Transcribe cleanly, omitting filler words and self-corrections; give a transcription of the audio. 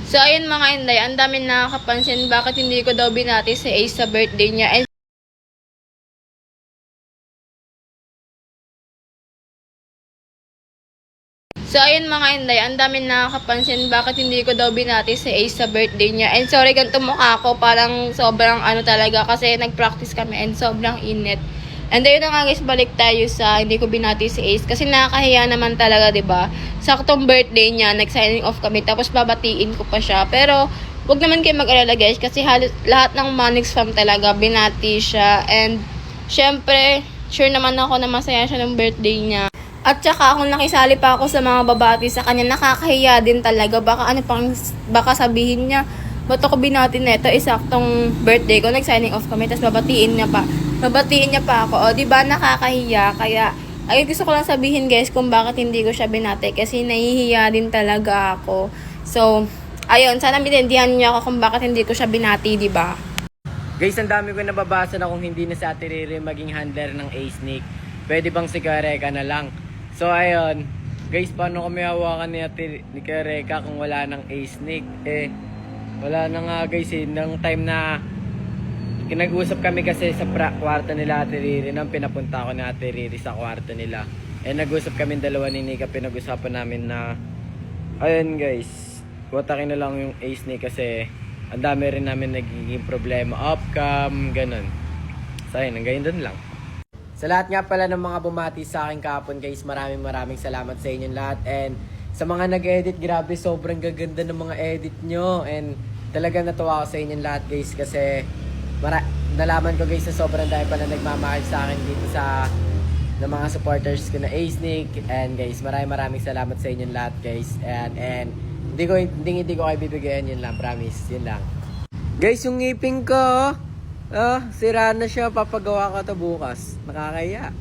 So, ayun mga Inday, ang dami nakakapansin bakit hindi ko daw binati si Ace sa birthday niya. And so, ayun mga Inday, ang dami nakakapansin bakit hindi ko daw binati si Ace sa birthday niya. And sorry, ganito mukha ko, parang sobrang ano talaga kasi nag-practice kami and sobrang init. And ayun na nga guys, balik tayo sa hindi ko binati si Ace kasi nakakahiya naman talaga, 'di ba? Saktong birthday niya, nag-signing off kami tapos babatiin ko pa siya. Pero wag naman kayo mag-alala guys kasi halos lahat ng Manix fam talaga binati siya. And syempre, sure naman ako na masaya siya ng birthday niya. At saka kung nakisali pa ako sa mga babati sa kanya, nakakahiya din talaga. Baka sabihin niya, ba't ako binati neto? Isaktong birthday ko, nag-signing off kami, tapos babatiin niya pa. Babatiin niya pa ako. O, di ba nakakahiya? Kaya, ay gusto ko lang sabihin guys kung bakit hindi ko siya binati. Kasi nahihiya din talaga ako. So, ayun, sana binendihan niyo ako kung bakit hindi ko siya binati, di ba? Guys, ang dami ko nababasa na kung hindi na si Ate Riri maging handler ng A-Sneak. Pwede bang si Kareka na lang? So, ayun. Guys, paano kami hawakan ni Kareka kung wala ng A-Sneak? Wala na nga guys nang time na kinag-usap kami kasi sa kwarto nila Ate Riri nang pinapunta ko ni Ate Riri sa kwarto nila. Nag-usap kami dalawa ni Nika, pinag-usapan namin na ayun guys, watakin na lang yung A-Sneak kasi ang dami rin namin nagiging problema off-cam, ganun. So ayun, hanggang dun lang. Sa lahat nga pala ng mga bumati sa akin kahapon guys, maraming salamat sa inyong lahat. And sa mga nag-edit, grabe sobrang gaganda ng mga edit nyo. And talagang natuwa ako sa inyong lahat guys kasi nalaman ko guys na sobrang dahil pala nagmamahal sa akin dito sa ng mga supporters ko na A-Sneak. And guys, maraming salamat sa inyong lahat guys. And hindi ko kayo bibigyan, yun lang, promise, yun lang. Guys, yung ngipin ko, sira na siya, papagawa ko to bukas. Nakakaya.